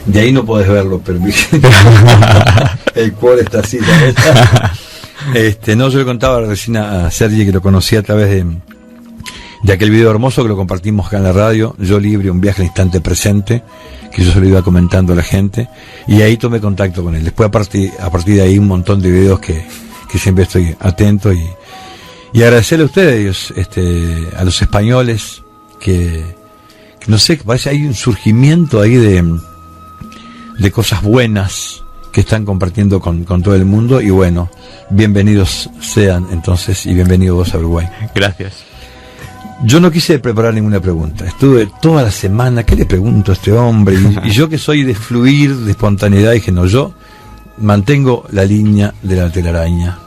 De ahí no podés verlo, pero el cuore está así, ¿sabes? No, yo le contaba recién a Sergi, que lo conocí a través de aquel video hermoso que lo compartimos acá en la radio, Yo Libre, un viaje al instante presente, que yo se lo iba comentando a la gente, y ahí tomé contacto con él. Después a partir de ahí un montón de videos que siempre estoy atento, y agradecerle a ustedes, a los españoles, que no sé, parece hay un surgimiento ahí de cosas buenas que están compartiendo con todo el mundo, y bueno, bienvenidos sean entonces, y bienvenidos vos a Uruguay. Gracias. Yo no quise preparar ninguna pregunta, estuve toda la semana, ¿qué le pregunto a este hombre? Y yo, que soy de fluir, de espontaneidad, dije no, yo mantengo la línea de la telaraña,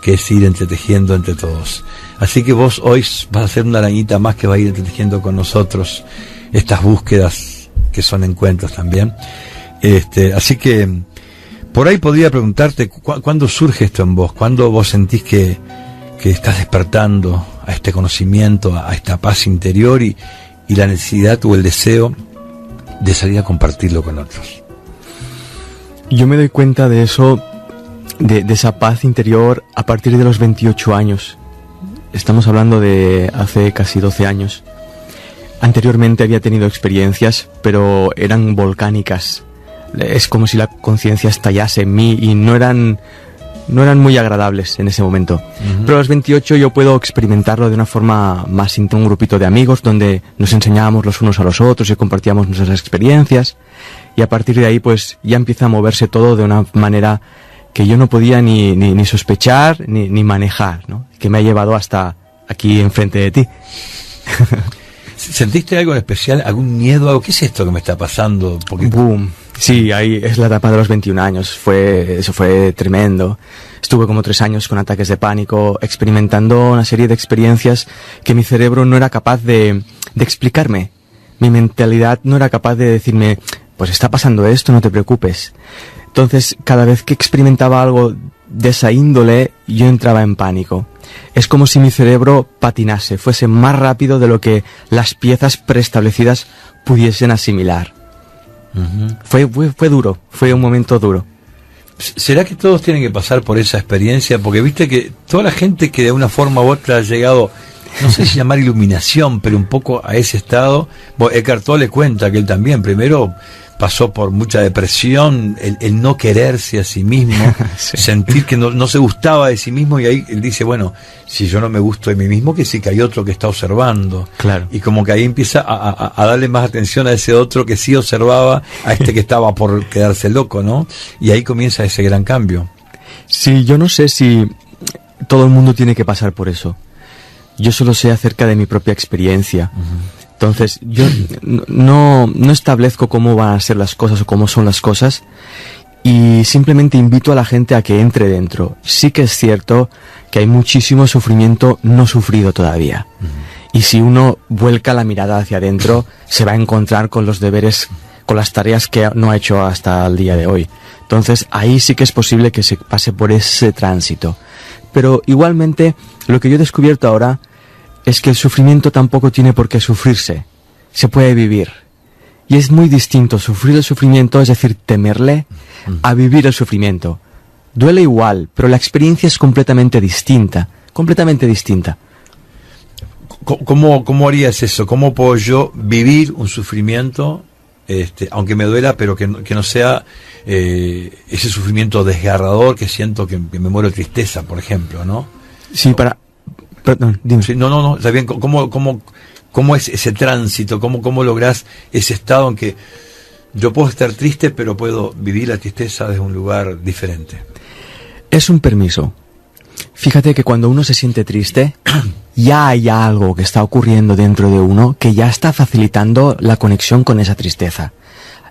que es ir entretejiendo entre todos. Así que vos hoy vas a ser una arañita más que va a ir entretejiendo con nosotros estas búsquedas que son encuentros también. Así que por ahí podría preguntarte, ¿cuándo surge esto en vos? ¿Cuándo vos sentís que estás despertando a este conocimiento, a esta paz interior y la necesidad o el deseo de salir a compartirlo con otros? Yo me doy cuenta de eso, de esa paz interior, a partir de los 28 años. Estamos hablando de hace casi 12 años. Anteriormente había tenido experiencias, pero eran volcánicas. Es como si la conciencia estallase en mí y no eran muy agradables en ese momento. Pero a los 28 yo puedo experimentarlo de una forma más íntima, un grupito de amigos donde nos enseñábamos los unos a los otros y compartíamos nuestras experiencias, y a partir de ahí pues ya empieza a moverse todo de una manera que yo no podía ni sospechar ni manejar, ¿no? Que me ha llevado hasta aquí enfrente de ti. ¿Sentiste algo en especial? ¿Algún miedo? ¿Algo? ¿Qué es esto que me está pasando? Porque... ¡Boom! Sí, ahí es la etapa de los 21 años. Eso fue tremendo. Estuve como 3 años con ataques de pánico, experimentando una serie de experiencias que mi cerebro no era capaz de explicarme. Mi mentalidad no era capaz de decirme, pues está pasando esto, no te preocupes. Entonces, cada vez que experimentaba algo de esa índole, yo entraba en pánico. Es como si mi cerebro patinase, fuese más rápido de lo que las piezas preestablecidas pudiesen asimilar. Fue duro, fue un momento duro. ¿Será que todos tienen que pasar por esa experiencia? Porque viste que toda la gente que de una forma u otra ha llegado, no sé si llamar iluminación, pero un poco a ese estado. Eckhart Tolle cuenta que él también primero pasó por mucha depresión, el no quererse a sí mismo, sí. Sentir que no se gustaba de sí mismo, y ahí él dice, bueno, si yo no me gusto de mí mismo, que sí que hay otro que está observando. Claro. Y como que ahí empieza a darle más atención a ese otro que sí observaba, a este que estaba por quedarse loco, ¿no? Y ahí comienza ese gran cambio. Sí, yo no sé si todo el mundo tiene que pasar por eso. Yo solo sé acerca de mi propia experiencia. Entonces, yo no establezco cómo van a ser las cosas o cómo son las cosas, y simplemente invito a la gente a que entre dentro. Sí que es cierto que hay muchísimo sufrimiento no sufrido todavía. Y si uno vuelca la mirada hacia adentro, se va a encontrar con los deberes, con las tareas que no ha hecho hasta el día de hoy. Entonces, ahí sí que es posible que se pase por ese tránsito. Pero igualmente, lo que yo he descubierto ahora es que el sufrimiento tampoco tiene por qué sufrirse. Se puede vivir. Y es muy distinto sufrir el sufrimiento, es decir, temerle, a vivir el sufrimiento. Duele igual, pero la experiencia es completamente distinta. Completamente distinta. ¿Cómo harías eso? ¿Cómo puedo yo vivir un sufrimiento, aunque me duela, pero que no sea ese sufrimiento desgarrador que siento que me muero de tristeza, por ejemplo, ¿no? Sí, Perdón, dime. Sí, no, está bien. ¿Cómo es ese tránsito? ¿Cómo lográs ese estado en que yo puedo estar triste, pero puedo vivir la tristeza desde un lugar diferente? Es un permiso. Fíjate que cuando uno se siente triste, ya hay algo que está ocurriendo dentro de uno que ya está facilitando la conexión con esa tristeza.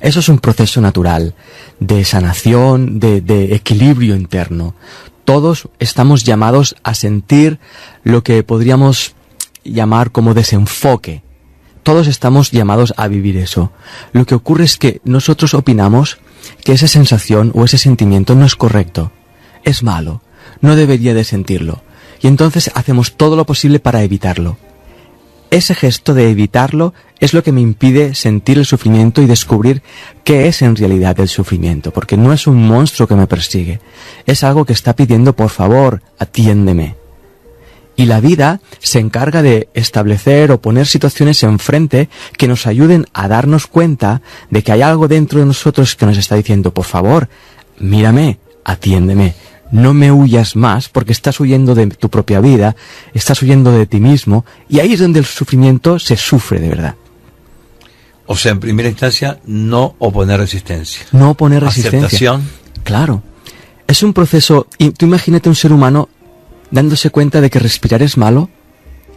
Eso es un proceso natural de sanación, de equilibrio interno. Todos estamos llamados a sentir lo que podríamos llamar como desenfoque. Todos estamos llamados a vivir eso. Lo que ocurre es que nosotros opinamos que esa sensación o ese sentimiento no es correcto. Es malo. No debería de sentirlo. Y entonces hacemos todo lo posible para evitarlo. ese gesto de evitarlo es lo que me impide sentir el sufrimiento y descubrir qué es en realidad el sufrimiento, porque no es un monstruo que me persigue, es algo que está pidiendo por favor, atiéndeme. Y la vida se encarga de establecer o poner situaciones enfrente que nos ayuden a darnos cuenta de que hay algo dentro de nosotros que nos está diciendo, por favor, mírame, atiéndeme. No me huyas más porque estás huyendo de tu propia vida, estás huyendo de ti mismo, y ahí es donde el sufrimiento se sufre de verdad. O sea, en primera instancia, no oponer resistencia. No oponer resistencia. Aceptación. Claro. Es un proceso, y tú imagínate un ser humano dándose cuenta de que respirar es malo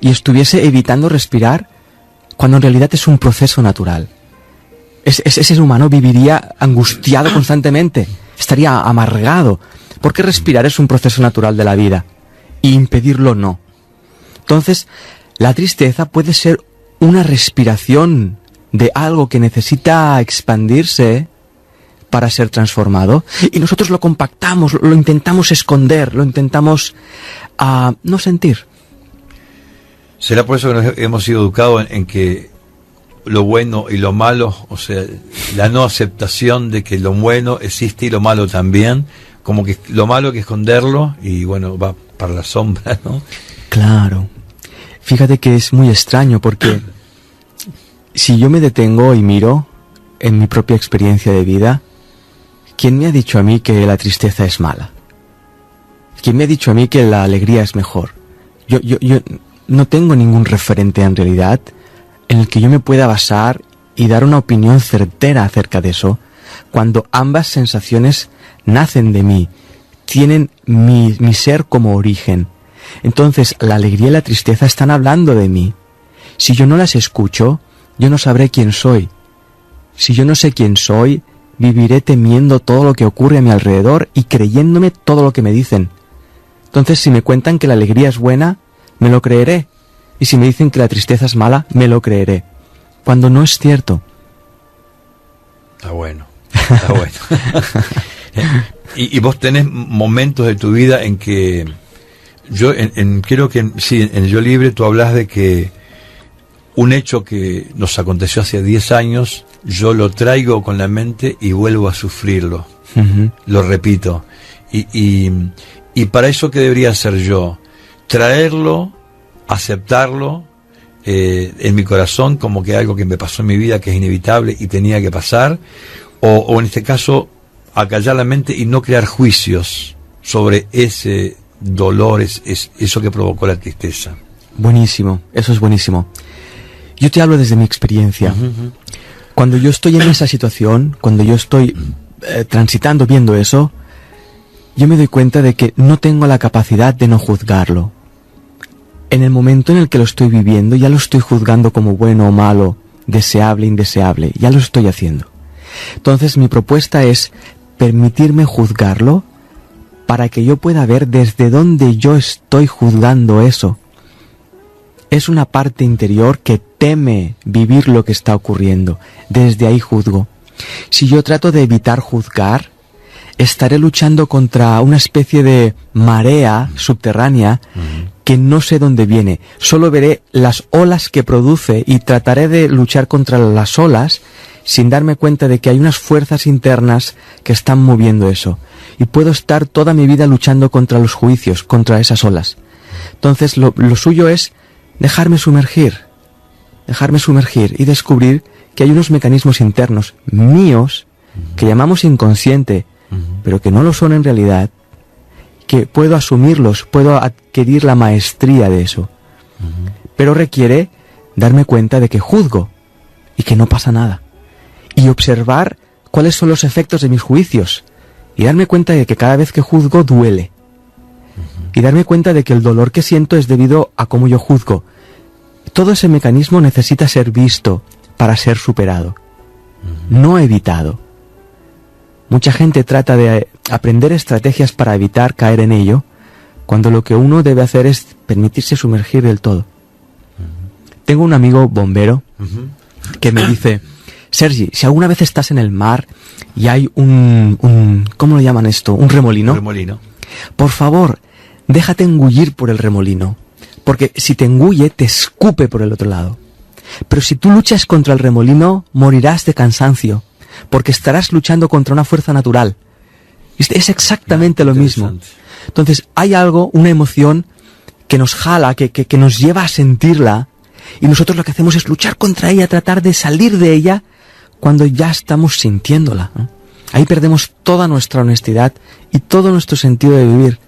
y estuviese evitando respirar cuando en realidad es un proceso natural. Ese ser humano viviría angustiado constantemente, estaría amargado, porque respirar es un proceso natural de la vida y impedirlo no. Entonces, la tristeza puede ser una respiración de algo que necesita expandirse para ser transformado, y nosotros lo compactamos, lo intentamos esconder, lo intentamos no sentir. ¿Será por eso que nos hemos sido educados en que lo bueno y lo malo, o sea, la no aceptación de que lo bueno existe y lo malo también, como que lo malo hay que esconderlo y bueno, va para la sombra, ¿no? Claro. Fíjate que es muy extraño porque si yo me detengo y miro en mi propia experiencia de vida, ¿quién me ha dicho a mí que la tristeza es mala? ¿Quién me ha dicho a mí que la alegría es mejor? Yo no tengo ningún referente en realidad en el que yo me pueda basar y dar una opinión certera acerca de eso, cuando ambas sensaciones nacen de mí, tienen mi ser como origen. Entonces, la alegría y la tristeza están hablando de mí. Si yo no las escucho, yo no sabré quién soy. Si yo no sé quién soy, viviré temiendo todo lo que ocurre a mi alrededor y creyéndome todo lo que me dicen. Entonces, si me cuentan que la alegría es buena, me lo creeré. Y si me dicen que la tristeza es mala, me lo creeré. Cuando no es cierto. Está bueno, está bueno. Y vos tenés momentos de tu vida en que yo creo que sí, en el Yo Libre tú hablas de que un hecho que nos aconteció hace 10 años, yo lo traigo con la mente y vuelvo a sufrirlo. Uh-huh. Lo repito. Y para eso, ¿qué debería hacer yo? Traerlo, aceptarlo en mi corazón como que algo que me pasó en mi vida, que es inevitable y tenía que pasar, o en este caso, acallar la mente y no crear juicios sobre ese dolor, eso que provocó la tristeza. Buenísimo, eso es buenísimo. Yo te hablo desde mi experiencia. Uh-huh. Cuando yo estoy en esa situación, cuando yo estoy transitando, viendo eso, yo me doy cuenta de que no tengo la capacidad de no juzgarlo. En el momento en el que lo estoy viviendo, ya lo estoy juzgando como bueno o malo, deseable, indeseable, ya lo estoy haciendo. Entonces mi propuesta es permitirme juzgarlo para que yo pueda ver desde dónde yo estoy juzgando eso. Es una parte interior que teme vivir lo que está ocurriendo. Desde ahí juzgo. Si yo trato de evitar juzgar, estaré luchando contra una especie de marea subterránea que no sé dónde viene. Solo veré las olas que produce y trataré de luchar contra las olas sin darme cuenta de que hay unas fuerzas internas que están moviendo eso. Y puedo estar toda mi vida luchando contra los juicios, contra esas olas. Entonces lo suyo es dejarme sumergir y descubrir que hay unos mecanismos internos míos que llamamos inconsciente, pero que no lo son en realidad, que puedo asumirlos, puedo adquirir la maestría de eso. Pero requiere darme cuenta de que juzgo y que no pasa nada. Y observar cuáles son los efectos de mis juicios. Y darme cuenta de que cada vez que juzgo duele. Y darme cuenta de que el dolor que siento es debido a cómo yo juzgo. Todo ese mecanismo necesita ser visto para ser superado, no evitado. Mucha gente trata de aprender estrategias para evitar caer en ello, cuando lo que uno debe hacer es permitirse sumergir del todo. Tengo un amigo bombero que me dice: Sergi, si alguna vez estás en el mar y hay un ¿cómo lo llaman esto? Un remolino. Un remolino. Por favor, déjate engullir por el remolino. Porque si te engulle, te escupe por el otro lado. Pero si tú luchas contra el remolino, morirás de cansancio, porque estarás luchando contra una fuerza natural. Es exactamente lo mismo. Entonces, hay algo, una emoción que nos jala, que nos lleva a sentirla, y nosotros lo que hacemos es luchar contra ella, tratar de salir de ella cuando ya estamos sintiéndola, ¿no? Ahí perdemos toda nuestra honestidad y todo nuestro sentido de vivir.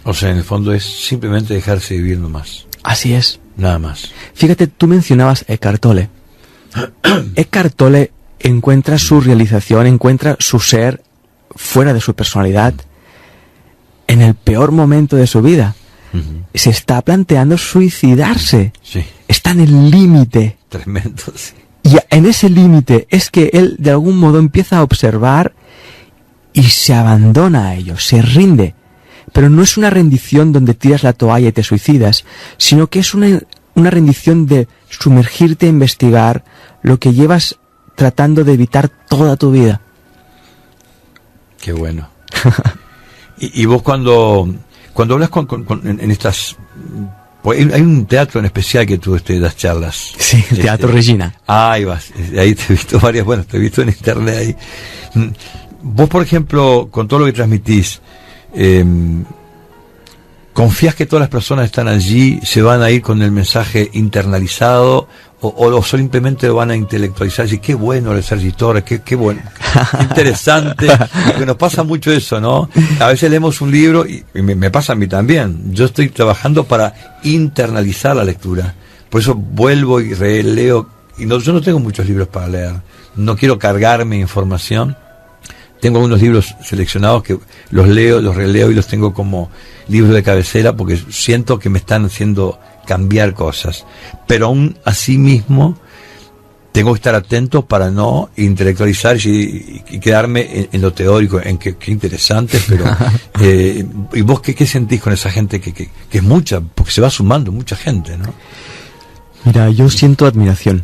O sea, en el fondo es simplemente dejarse vivir nomás. Así es. Nada más. Fíjate, tú mencionabas Eckhart Tolle. Eckhart Tolle encuentra su realización, encuentra su ser fuera de su personalidad en el peor momento de su vida. Se está planteando suicidarse. Sí. Está en el límite. Tremendo, sí. Y en ese límite es que él de algún modo empieza a observar y se abandona a ello, se rinde. Pero no es una rendición donde tiras la toalla y te suicidas, sino que es una rendición de sumergirte a investigar lo que llevas tratando de evitar toda tu vida. Qué bueno. y vos cuando hablas en estas... Hay un teatro en especial que tú das charlas. Sí, el Teatro Regina. Ahí vas, ahí te he visto varias, bueno, te he visto en internet ahí. Vos, por ejemplo, con todo lo que transmitís, ¿confías que todas las personas que están allí se van a ir con el mensaje internalizado o simplemente lo van a intelectualizar? Y qué bueno el Sergi Torres, qué bueno, qué interesante, porque nos pasa mucho eso, ¿no? A veces leemos un libro y me pasa a mí también. Yo estoy trabajando para internalizar la lectura, por eso vuelvo y releo. Y yo no tengo muchos libros para leer, no quiero cargarme información. Tengo algunos libros seleccionados que los leo, los releo y los tengo como libros de cabecera porque siento que me están haciendo cambiar cosas. Pero aún así mismo tengo que estar atento para no intelectualizar y quedarme en lo teórico, en qué interesante, pero ¿y vos qué sentís con esa gente que es mucha? Porque se va sumando mucha gente, ¿no? Mira, yo siento admiración.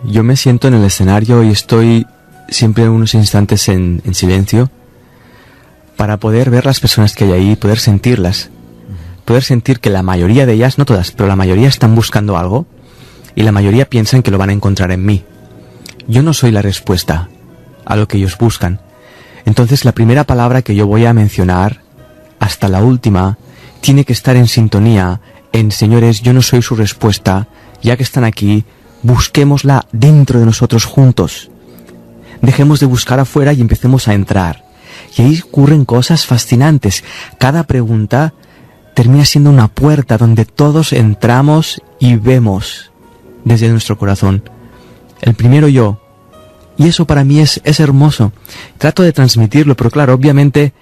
Yo me siento en el escenario y estoy siempre unos instantes en silencio para poder ver las personas que hay ahí, poder sentirlas, poder sentir que la mayoría de ellas, no todas, pero la mayoría están buscando algo y la mayoría piensan que lo van a encontrar en mí. Yo no soy la respuesta a lo que ellos buscan. Entonces la primera palabra que yo voy a mencionar hasta la última tiene que estar en sintonía en: señores, yo no soy su respuesta, ya que están aquí, busquémosla dentro de nosotros juntos. Dejemos de buscar afuera y empecemos a entrar. Y ahí ocurren cosas fascinantes. Cada pregunta termina siendo una puerta donde todos entramos y vemos desde nuestro corazón. El primero yo. Y eso para mí es hermoso. Trato de transmitirlo, pero claro, obviamente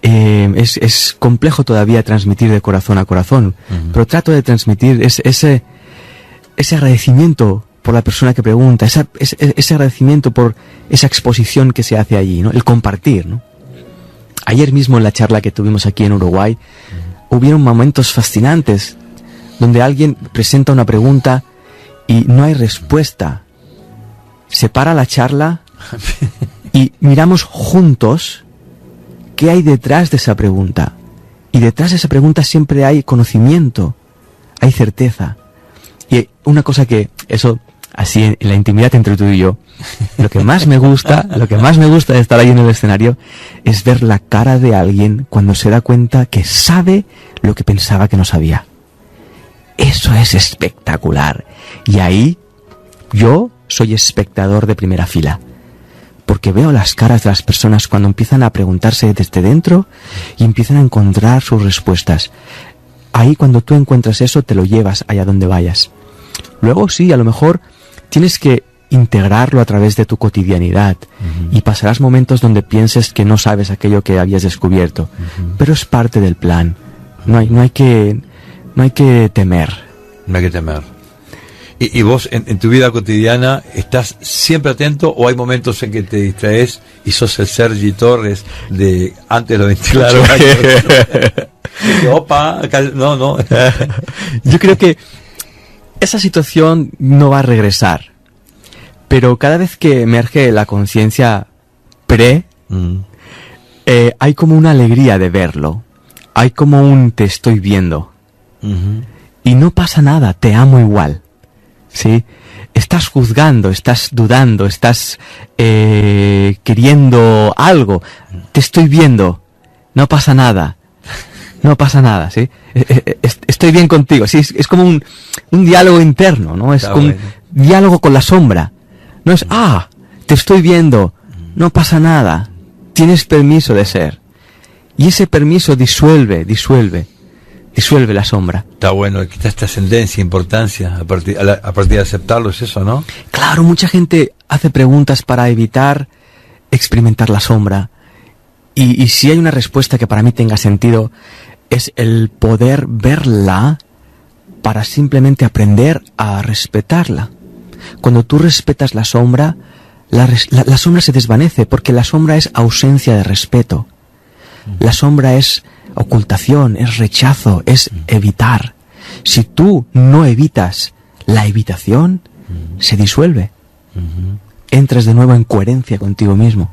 es complejo todavía transmitir de corazón a corazón. Pero trato de transmitir ese agradecimiento por la persona que pregunta, ese agradecimiento por esa exposición que se hace allí, ¿no? El compartir, ¿no? Ayer mismo en la charla que tuvimos aquí en Uruguay, hubieron momentos fascinantes donde alguien presenta una pregunta y no hay respuesta. Se para la charla y miramos juntos qué hay detrás de esa pregunta. Y detrás de esa pregunta siempre hay conocimiento, hay certeza. Y una cosa que, eso, así en la intimidad entre tú y yo, lo que más me gusta de estar ahí en el escenario es ver la cara de alguien cuando se da cuenta que sabe lo que pensaba que no sabía. Eso es espectacular. Y ahí yo soy espectador de primera fila, porque veo las caras de las personas cuando empiezan a preguntarse desde dentro y empiezan a encontrar sus respuestas. Ahí, cuando tú encuentras eso, te lo llevas allá donde vayas. Luego sí, a lo mejor tienes que integrarlo a través de tu cotidianidad y pasarás momentos donde pienses que no sabes aquello que habías descubierto, pero es parte del plan. No hay que temer. No hay que temer. ¿Y vos en tu vida cotidiana estás siempre atento o hay momentos en que te distraes y sos el Sergi Torres de antes de los 28 años? Opa, no. Yo creo que esa situación no va a regresar, pero cada vez que emerge la conciencia hay como una alegría de verlo, hay como un te estoy viendo. Y no pasa nada, te amo igual. ¿Sí? Estás juzgando, estás dudando, estás queriendo algo. Te estoy viendo. No pasa nada. No pasa nada, ¿sí? Estoy bien contigo. Sí, es como un diálogo interno, ¿no? Es como un diálogo con la sombra. No es, te estoy viendo. No pasa nada. Tienes permiso de ser. Y ese permiso disuelve la sombra. Está bueno, quita trascendencia, importancia a partir de aceptarlo, es eso, ¿no? Claro, mucha gente hace preguntas para evitar experimentar la sombra. Y si hay una respuesta que para mí tenga sentido, es el poder verla para simplemente aprender a respetarla. Cuando tú respetas la sombra, la sombra se desvanece, porque la sombra es ausencia de respeto. La sombra es ocultación, es rechazo, es evitar. Si tú no evitas la evitación, se disuelve. Entras de nuevo en coherencia contigo mismo.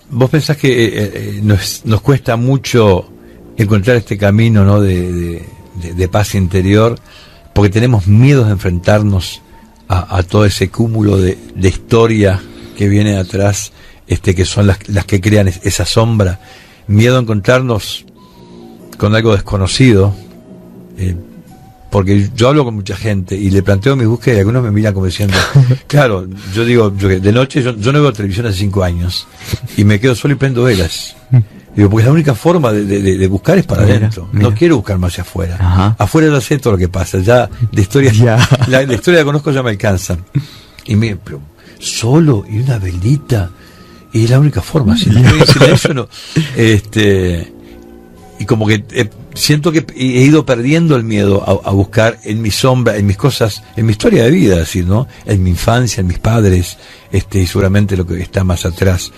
¿Vos pensás que nos cuesta mucho encontrar este camino, ¿no? de paz interior, porque tenemos miedo de enfrentarnos a todo ese cúmulo de historia que viene atrás, que son las que crean esa sombra? Miedo a encontrarnos con algo desconocido, porque yo hablo con mucha gente y le planteo mis búsquedas y algunos me miran como diciendo, claro, yo digo, de noche yo no veo televisión hace 5 años y me quedo solo y prendo velas. Digo, porque la única forma de buscar es para adentro. No quiero buscar más hacia afuera. Ajá. Afuera ya sé todo lo que pasa, ya de historia, la historia la conozco, ya me alcanza. Pero solo y una velita, y es la única forma. Si estoy en silencio, no. Y como que siento que he ido perdiendo el miedo a buscar en mi sombra, en mis cosas, en mi historia de vida, decir, ¿no? En mi infancia, en mis padres, y seguramente lo que está más atrás.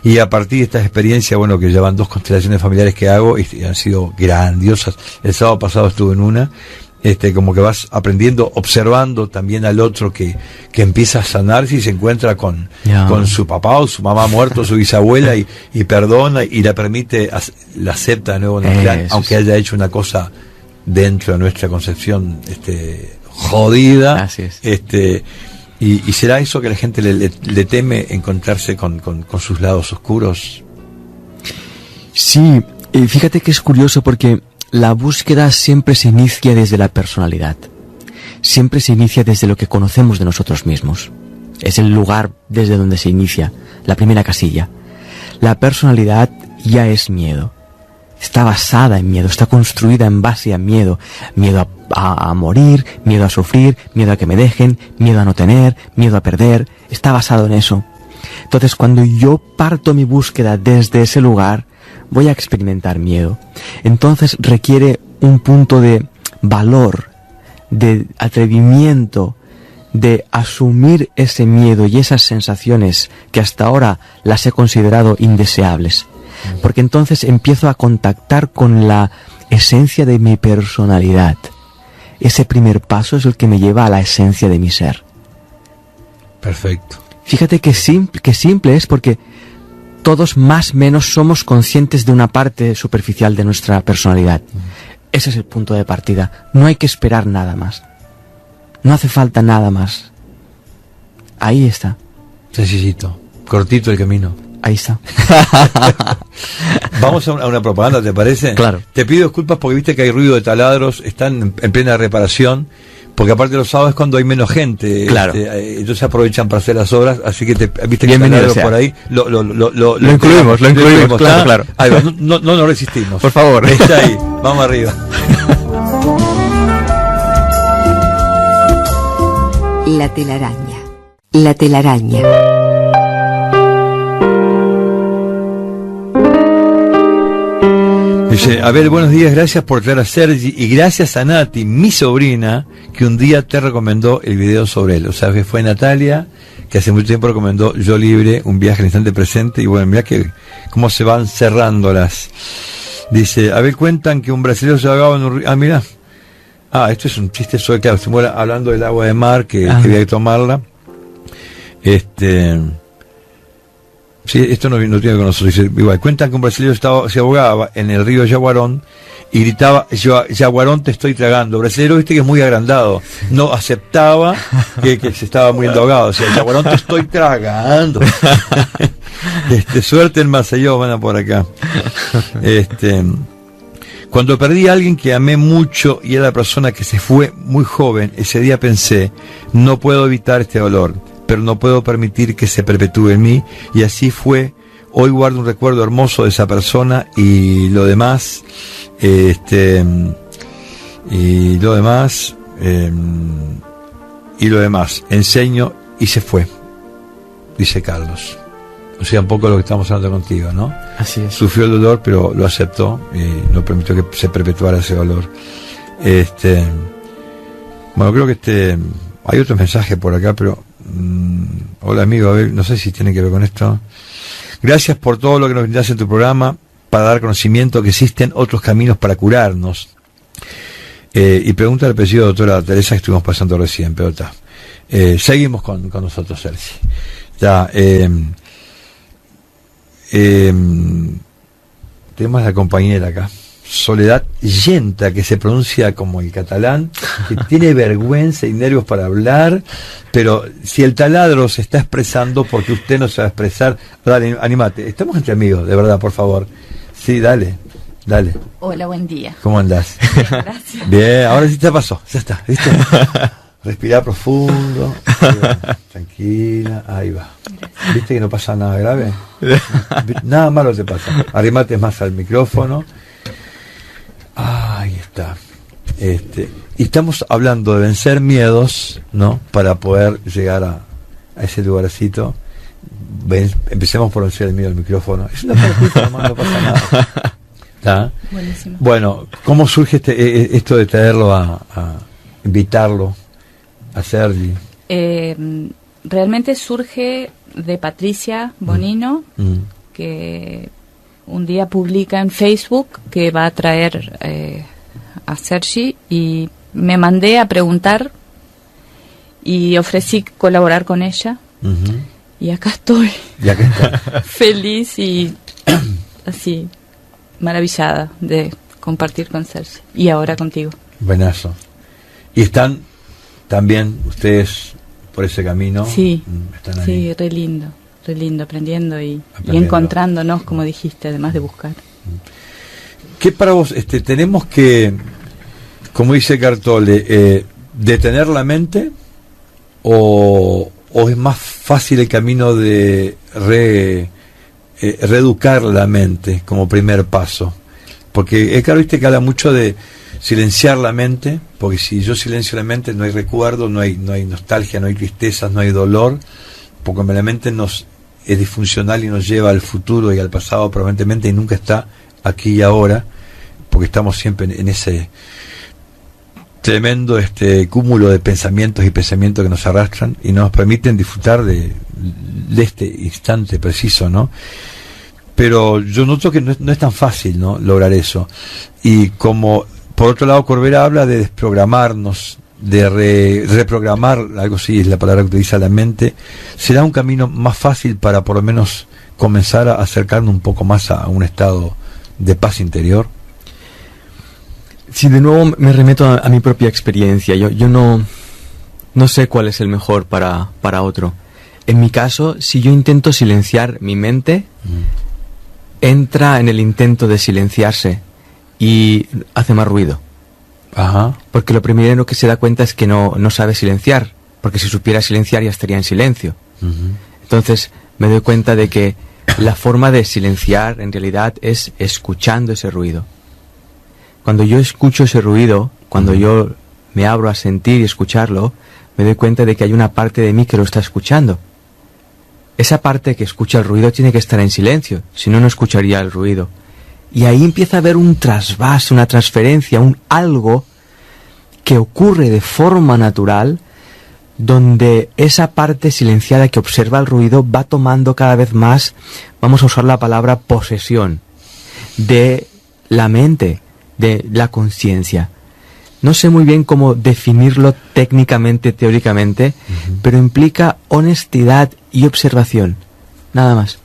Y a partir de estas experiencias, bueno, que llevan 2 constelaciones familiares que hago, y han sido grandiosas. El sábado pasado estuve en una, como que vas aprendiendo, observando también al otro que empieza a sanarse y se encuentra con su papá o su mamá muerto, su bisabuela, y perdona y la permite, la acepta de nuevo en el plan, aunque haya hecho una cosa dentro de nuestra concepción jodida. Así es. Y será eso que la gente le teme, encontrarse con sus lados oscuros. Sí, fíjate que es curioso porque la búsqueda siempre se inicia desde la personalidad. Siempre se inicia desde lo que conocemos de nosotros mismos. Es el lugar desde donde se inicia, la primera casilla. La personalidad ya es miedo. Está basada en miedo, está construida en base a miedo. Miedo a morir, miedo a sufrir, miedo a que me dejen, miedo a no tener, miedo a perder. Está basado en eso. Entonces, cuando yo parto mi búsqueda desde ese lugar, voy a experimentar miedo. Entonces requiere un punto de valor, de atrevimiento, de asumir ese miedo y esas sensaciones que hasta ahora las he considerado indeseables. Porque entonces empiezo a contactar con la esencia de mi personalidad. Ese primer paso es el que me lleva a la esencia de mi ser. Perfecto. Fíjate que simple es, porque todos más o menos somos conscientes de una parte superficial de nuestra personalidad. Ese es el punto de partida. No hay que esperar nada más. No hace falta nada más. Ahí está. Sencillito. Cortito el camino. Ahí está. Vamos a una propaganda, ¿te parece? Claro. Te pido disculpas porque viste que hay ruido de taladros, están en plena reparación, porque aparte los sábados es cuando hay menos gente. Claro. Entonces aprovechan para hacer las obras, así que viste que bienvenido sea. Por ahí. Lo incluimos, claro. Ahí va, no nos resistimos. Por favor. Está ahí, vamos arriba. La telaraña. La telaraña. Dice, Abel, buenos días, gracias por traer a Sergi y gracias a Nati, mi sobrina, que un día te recomendó el video sobre él. O sea, que fue Natalia, que hace mucho tiempo recomendó Yo Libre, un viaje al instante presente, y bueno, mirá que cómo se van cerrando las... Dice, Abel, cuentan que un brasileño se ahogaba en un río... Ah, mirá. Ah, esto es un chiste sobre, claro, estamos hablando del agua de mar, que había que tomarla. Sí, esto no tiene con nosotros. Dice, igual, cuentan que un brasileño se ahogaba en el río Yaguarón y gritaba, yo, Yaguarón, te estoy tragando. Brasilero, viste que es muy agrandado, no aceptaba que se estaba muriendo ahogado, o sea, Yaguarón, te estoy tragando. Suerte en Maceió, van a por acá. Cuando perdí a alguien que amé mucho y era la persona que se fue muy joven, ese día pensé, no puedo evitar este dolor, pero no puedo permitir que se perpetúe en mí, y así fue. Hoy guardo un recuerdo hermoso de esa persona, y lo demás, enseño y se fue, dice Carlos. O sea, un poco lo que estamos hablando contigo, ¿no? Así es. Sufrió el dolor, pero lo aceptó y no permitió que se perpetuara ese dolor. Bueno, creo que hay otro mensaje por acá, pero hola amigo, a ver, no sé si tiene que ver con esto. Gracias por todo lo que nos brindas en tu programa para dar conocimiento que existen otros caminos para curarnos. Y pregunta al apellido doctora Teresa que estuvimos pasando recién, pero está. Seguimos con nosotros, Sergi. Ya, tenemos a la compañera acá, Soledad Yenta, que se pronuncia como el catalán, que tiene vergüenza y nervios para hablar, pero si el taladro se está expresando, porque usted no se va a expresar, dale, animate, estamos entre amigos, de verdad, por favor. Sí, dale. Hola, buen día. ¿Cómo andás? Gracias. Bien, ahora sí te pasó, ya está, ¿viste? Respira profundo, tranquila, ahí va. Gracias. ¿Viste que no pasa nada grave? Nada malo te pasa. Arrimate más al micrófono. Ahí está. Y estamos hablando de vencer miedos, ¿no? Para poder llegar a ese lugarcito. Empecemos por vencer el miedo al micrófono. Es una partita nomás, no pasa nada. ¿Está? Buenísimo. Bueno, ¿cómo surge esto de traerlo a invitarlo a Sergi? Realmente surge de Patricia Bonino, que un día publica en Facebook que va a traer a Sergi, y me mandé a preguntar y ofrecí colaborar con ella. Y acá estoy. Y acá está. Feliz y así maravillada de compartir con Sergi y ahora contigo. Buenazo. Y están también ustedes por ese camino. Sí, están ahí. sí, re lindo, aprendiendo y encontrándonos, como dijiste, además de buscar. ¿Qué para vos tenemos que, como dice Cartole, detener la mente, o es más fácil el camino de reeducar la mente como primer paso? Porque es claro, viste que habla mucho de silenciar la mente, porque si yo silencio la mente no hay recuerdo, no hay nostalgia, no hay tristezas, no hay dolor, porque la mente es disfuncional y nos lleva al futuro y al pasado permanentemente, y nunca está aquí y ahora, porque estamos siempre en ese tremendo cúmulo de pensamientos que nos arrastran y no nos permiten disfrutar de este instante preciso, ¿no? Pero yo noto que no es tan fácil, ¿no?, lograr eso. Y como por otro lado Corbera habla de desprogramarnos, de reprogramar, algo así es la palabra que utiliza la mente, ¿será un camino más fácil para por lo menos comenzar a acercarnos un poco más a un estado de paz interior? Sí, de nuevo me remeto a mi propia experiencia. Yo no sé cuál es el mejor para otro. En mi caso, si yo intento silenciar mi mente, entra en el intento de silenciarse y hace más ruido. Ajá. Porque lo primero que se da cuenta es que no sabe silenciar, porque si supiera silenciar ya estaría en silencio. Entonces me doy cuenta de que la forma de silenciar en realidad es escuchando ese ruido. Cuando yo escucho ese ruido, cuando yo me abro a sentir y escucharlo, me doy cuenta de que hay una parte de mí que lo está escuchando. Esa parte que escucha el ruido tiene que estar en silencio, si no, no escucharía el ruido. Y ahí empieza a haber un trasvase, una transferencia, un algo que ocurre de forma natural, donde esa parte silenciada que observa el ruido va tomando cada vez más, vamos a usar la palabra posesión, de la mente, de la conciencia. No sé muy bien cómo definirlo técnicamente, teóricamente, pero implica honestidad y observación, nada más.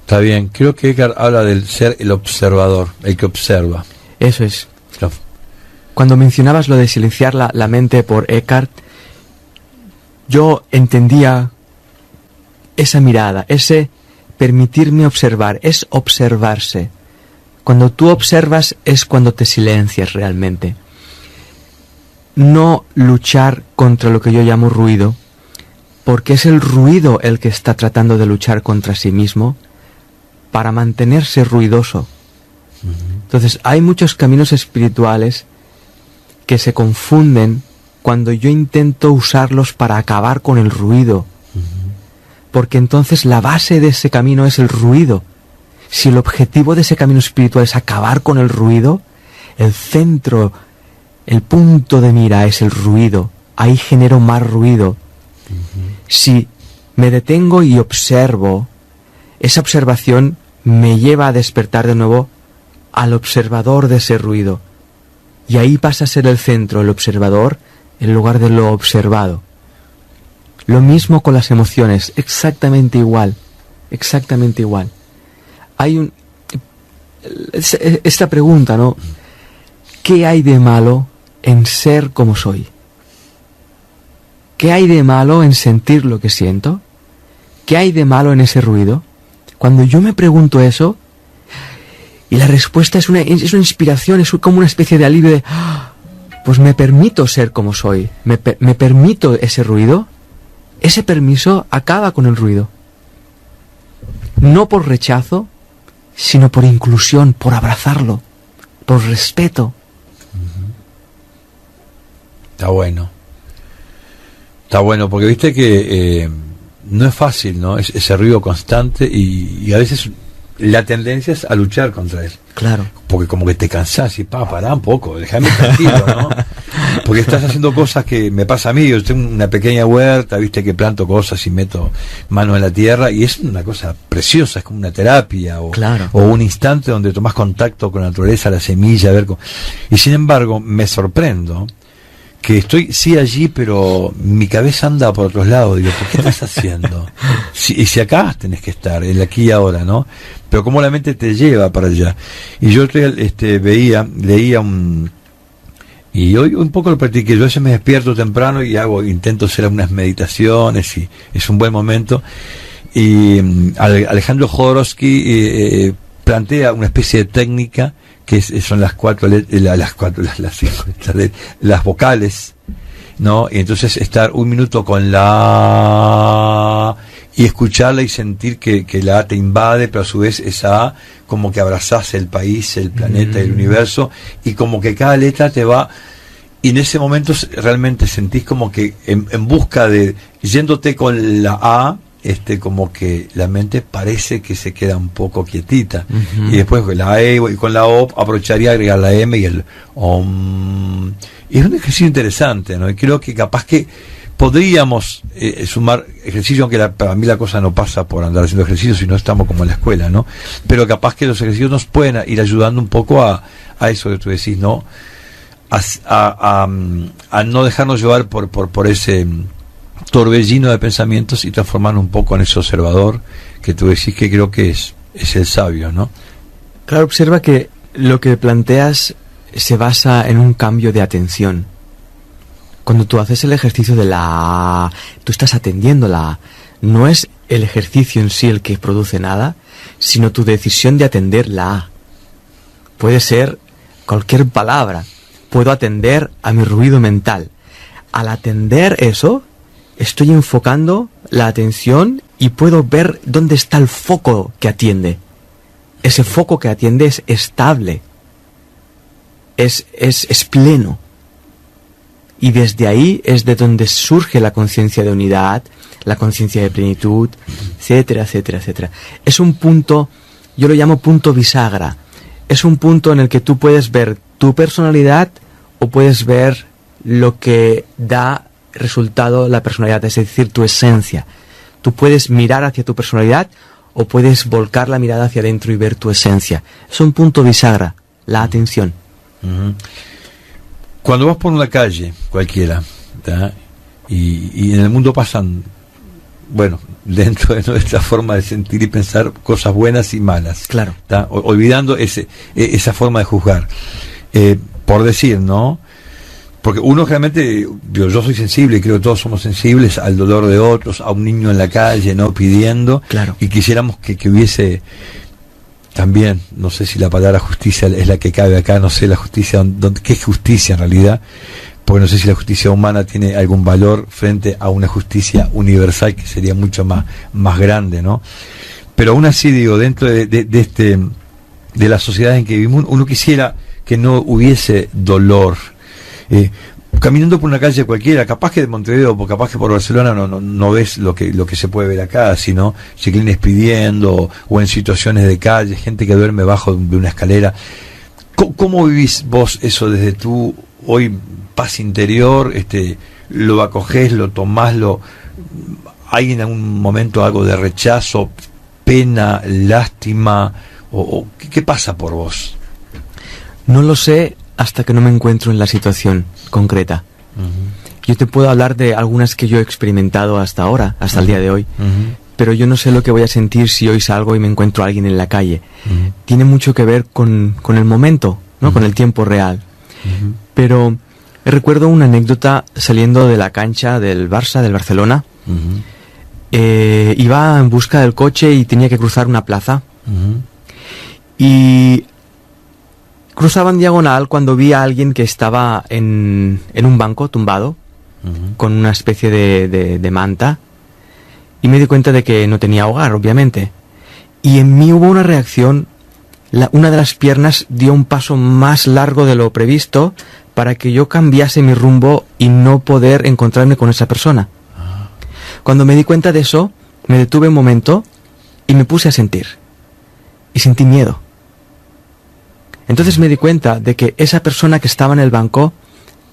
Está bien. Creo que Eckhart habla del ser el observador, el que observa. Eso es. Claro. Cuando mencionabas lo de silenciar la mente por Eckhart, yo entendía esa mirada, ese permitirme observar, es observarse. Cuando tú observas es cuando te silencias realmente. No luchar contra lo que yo llamo ruido, porque es el ruido el que está tratando de luchar contra sí mismo para mantenerse ruidoso. Entonces hay muchos caminos espirituales que se confunden cuando yo intento usarlos para acabar con el ruido, porque entonces la base de ese camino es el ruido. Si el objetivo de ese camino espiritual es acabar con el ruido, el centro, el punto de mira es el ruido, ahí genero más ruido. Si me detengo y observo, esa observación me lleva a despertar de nuevo al observador de ese ruido. Y ahí pasa a ser el centro, el observador, en lugar de lo observado. Lo mismo con las emociones, exactamente igual, exactamente igual. Hay esta pregunta, ¿no? ¿Qué hay de malo en ser como soy? ¿Qué hay de malo en sentir lo que siento? ¿Qué hay de malo en ese ruido? Cuando yo me pregunto eso, y la respuesta es una inspiración, es como una especie de alivio de, pues me permito ser como soy, me permito ese ruido, ese permiso acaba con el ruido. No por rechazo, sino por inclusión, por abrazarlo, por respeto. Está bueno. Está bueno, porque viste que no es fácil, ¿no? Ese ruido constante y a veces la tendencia es a luchar contra él. Claro. Porque como que te cansás y pará un poco, déjame tranquilo, ¿no? Porque estás haciendo cosas que me pasa a mí. Yo tengo una pequeña huerta, viste, que planto cosas y meto mano en la tierra y es una cosa preciosa, es como una terapia o, claro, o un instante donde tomás contacto con la naturaleza, la semilla, a ver cómo... Y sin embargo, me sorprendo que estoy sí allí, pero mi cabeza anda por otros lados. Digo, ¿por qué estás haciendo? Y si acá tenés que estar, el aquí y ahora, ¿no? Pero cómo la mente te lleva para allá. Y yo leía y hoy un poco lo practiqué. Yo a veces me despierto temprano y intento hacer algunas meditaciones y es un buen momento. Y Alejandro Jodorowsky plantea una especie de técnica que son las las vocales, ¿no? Y entonces estar un minuto con la A y escucharla y sentir que la A te invade, pero a su vez esa A como que abrazás el país, el planeta, el universo, y como que cada letra te va, y en ese momento realmente sentís como que en busca de, yéndote con la A, como que la mente parece que se queda un poco quietita, y después con la E y con la O aprovecharía agregar la M y el OM. Y es un ejercicio interesante, ¿no? Y creo que capaz que podríamos sumar ejercicio, aunque para mí la cosa no pasa por andar haciendo ejercicio, si no estamos como en la escuela, ¿no? Pero capaz que los ejercicios nos pueden ir ayudando un poco a eso que tú decís, ¿no? A no dejarnos llevar por ese torbellino de pensamientos y transformarnos un poco en ese observador que tú decís, que creo que es el sabio, ¿no? Claro, observa que lo que planteas se basa en un cambio de atención. Cuando tú haces el ejercicio de la A, tú estás atendiendo la A. No es el ejercicio en sí el que produce nada, sino tu decisión de atender la A. Puede ser cualquier palabra. Puedo atender a mi ruido mental. Al atender eso, estoy enfocando la atención y puedo ver dónde está el foco que atiende. Ese foco que atiende es estable, es pleno. Y desde ahí es de donde surge la conciencia de unidad, la conciencia de plenitud, etcétera, etcétera, etcétera. Es un punto, yo lo llamo punto bisagra. Es un punto en el que tú puedes ver tu personalidad o puedes ver lo que da resultado la personalidad, es decir, tu esencia. Tú puedes mirar hacia tu personalidad o puedes volcar la mirada hacia adentro y ver tu esencia. Es un punto bisagra, la atención. Cuando vas por una calle cualquiera, ¿tá? Y en el mundo pasan bueno, dentro de nuestra forma de sentir y pensar, cosas buenas y malas. Claro. ¿Tá? Olvidando esa forma de juzgar. Por decir, ¿no? Porque uno realmente, yo soy sensible, creo que todos somos sensibles al dolor de otros, a un niño en la calle, ¿no? Pidiendo. Claro. Y quisiéramos que hubiese también, no sé si la palabra justicia es la que cabe acá, no sé la justicia, ¿qué es justicia en realidad? Porque no sé si la justicia humana tiene algún valor frente a una justicia universal que sería mucho más grande, ¿no? Pero aún así, digo, dentro de la sociedad en que vivimos, uno quisiera que no hubiese dolor. Caminando por una calle cualquiera, capaz que de Montevideo o capaz que por Barcelona no ves lo que se puede ver acá, sino chiquilines pidiendo o en situaciones de calle, gente que duerme bajo de una escalera. ¿Cómo vivís vos eso desde tu hoy paz interior? ¿Lo acogés, lo tomás, hay en algún momento algo de rechazo, pena, lástima o qué pasa por vos? No lo sé hasta que no me encuentro en la situación concreta. Uh-huh. Yo te puedo hablar de algunas que yo he experimentado hasta ahora, hasta el día de hoy, pero yo no sé lo que voy a sentir si hoy salgo y me encuentro a alguien en la calle. Tiene mucho que ver con el momento, ¿no? Con el tiempo real. Pero recuerdo una anécdota saliendo de la cancha del Barça, del Barcelona. Iba en busca del coche y tenía que cruzar una plaza. Y cruzaba en diagonal cuando vi a alguien que estaba en un banco tumbado, con una especie de manta, y me di cuenta de que no tenía hogar, obviamente. Y en mí hubo una reacción. Una de las piernas dio un paso más largo de lo previsto para que yo cambiase mi rumbo y no poder encontrarme con esa persona. Cuando me di cuenta de eso, me detuve un momento y me puse a sentir. Y sentí miedo. Entonces me di cuenta de que esa persona que estaba en el banco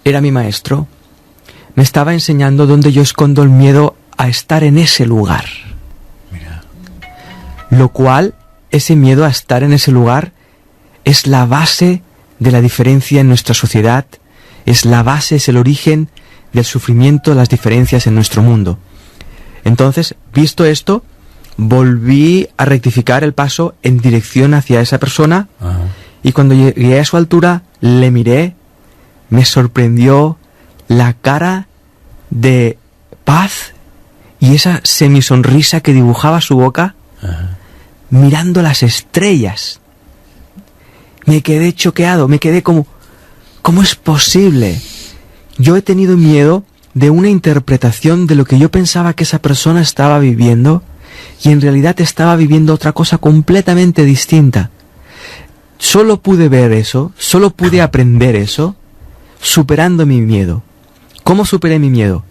era mi maestro. Me estaba enseñando dónde yo escondo el miedo a estar en ese lugar. Mira. Lo cual, ese miedo a estar en ese lugar es la base de la diferencia en nuestra sociedad, es la base, es el origen del sufrimiento, de las diferencias en nuestro mundo. Entonces, visto esto, volví a rectificar el paso en dirección hacia esa persona. Ajá. Y cuando llegué a su altura, le miré, me sorprendió la cara de paz y esa semisonrisa que dibujaba su boca. Ajá. Mirando las estrellas. Me quedé choqueado, me quedé como, ¿cómo es posible? Yo he tenido miedo de una interpretación de lo que yo pensaba que esa persona estaba viviendo y en realidad estaba viviendo otra cosa completamente distinta. Solo pude ver eso, solo pude aprender eso, superando mi miedo. ¿Cómo superé mi miedo?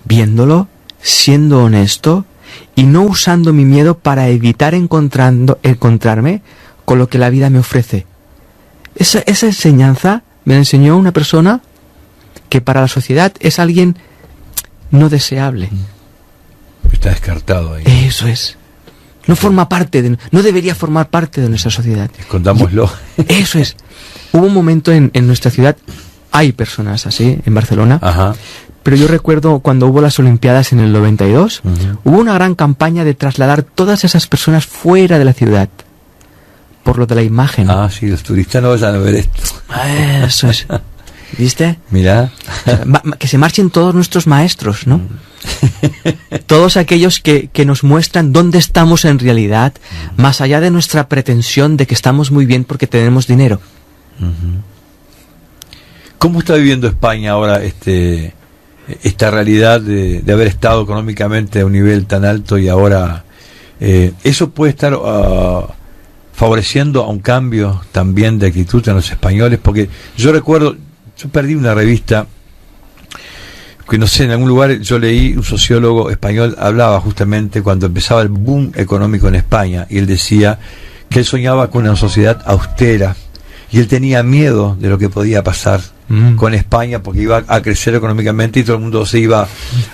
Viéndolo, siendo honesto y no usando mi miedo para evitar encontrarme con lo que la vida me ofrece. Esa enseñanza me la enseñó una persona que para la sociedad es alguien no deseable. Está descartado ahí. Eso es. No forma parte no debería formar parte de nuestra sociedad. Escondámoslo. Eso es. Hubo un momento en nuestra ciudad, hay personas así, en Barcelona. Ajá. Pero yo recuerdo cuando hubo las Olimpiadas en el 92, hubo una gran campaña de trasladar todas esas personas fuera de la ciudad. Por lo de la imagen. Ah, sí, los turistas no vayan a ver esto. Eso es. ¿Viste? Mira. Que se marchen todos nuestros maestros, ¿no? Todos aquellos que nos muestran dónde estamos en realidad, más allá de nuestra pretensión de que estamos muy bien porque tenemos dinero. ¿Cómo está viviendo España ahora esta realidad de haber estado económicamente a un nivel tan alto y ahora eso puede estar favoreciendo a un cambio también de actitud en los españoles? Porque yo recuerdo, yo perdí una revista que no sé, en algún lugar yo leí, un sociólogo español hablaba justamente cuando empezaba el boom económico en España, y él decía que él soñaba con una sociedad austera y él tenía miedo de lo que podía pasar con España, porque iba a crecer económicamente y todo el mundo se iba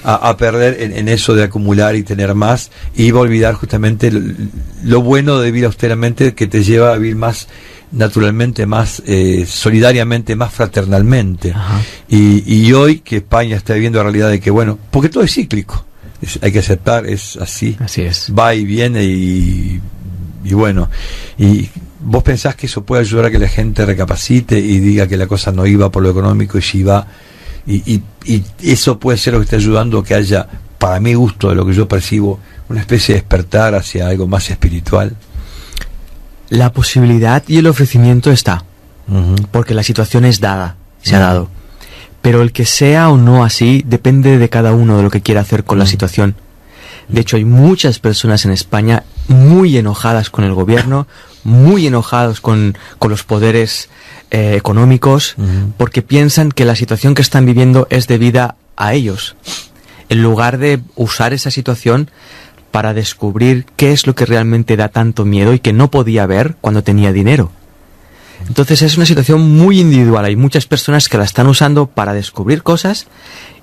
a perder en eso de acumular y tener más, y iba a olvidar justamente lo bueno de vivir austeramente, que te lleva a vivir más naturalmente, más solidariamente, más fraternalmente. Y hoy que España está viviendo la realidad de que, bueno, porque todo es cíclico, hay que aceptar, es así. Así es. Va y viene y bueno, y vos pensás que eso puede ayudar a que la gente recapacite y diga que la cosa no iba por lo económico y si va, y eso puede ser lo que está ayudando a que haya, para mi gusto, de lo que yo percibo, una especie de despertar hacia algo más espiritual. La posibilidad y el ofrecimiento está, porque la situación es dada, se ha dado. Pero el que sea o no así depende de cada uno de lo que quiera hacer con la situación. De hecho, hay muchas personas en España muy enojadas con el gobierno, muy enojados con los poderes económicos, porque piensan que la situación que están viviendo es debida a ellos, en lugar de usar esa situación para descubrir qué es lo que realmente da tanto miedo y que no podía ver cuando tenía dinero. Entonces es una situación muy individual. Hay muchas personas que la están usando para descubrir cosas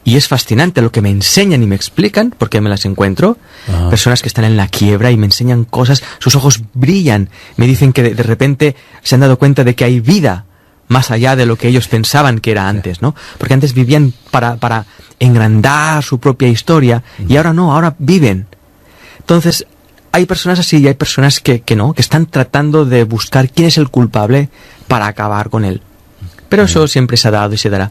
y es fascinante lo que me enseñan y me explican, porque me las encuentro. Ajá. Personas que están en la quiebra y me enseñan cosas, sus ojos brillan, me dicen que de repente se han dado cuenta de que hay vida más allá de lo que ellos pensaban que era antes, ¿no? Porque antes vivían para engrandar su propia historia y ahora no, ahora viven. Entonces, hay personas así y hay personas que no, que están tratando de buscar quién es el culpable para acabar con él. Pero eso siempre se ha dado y se dará.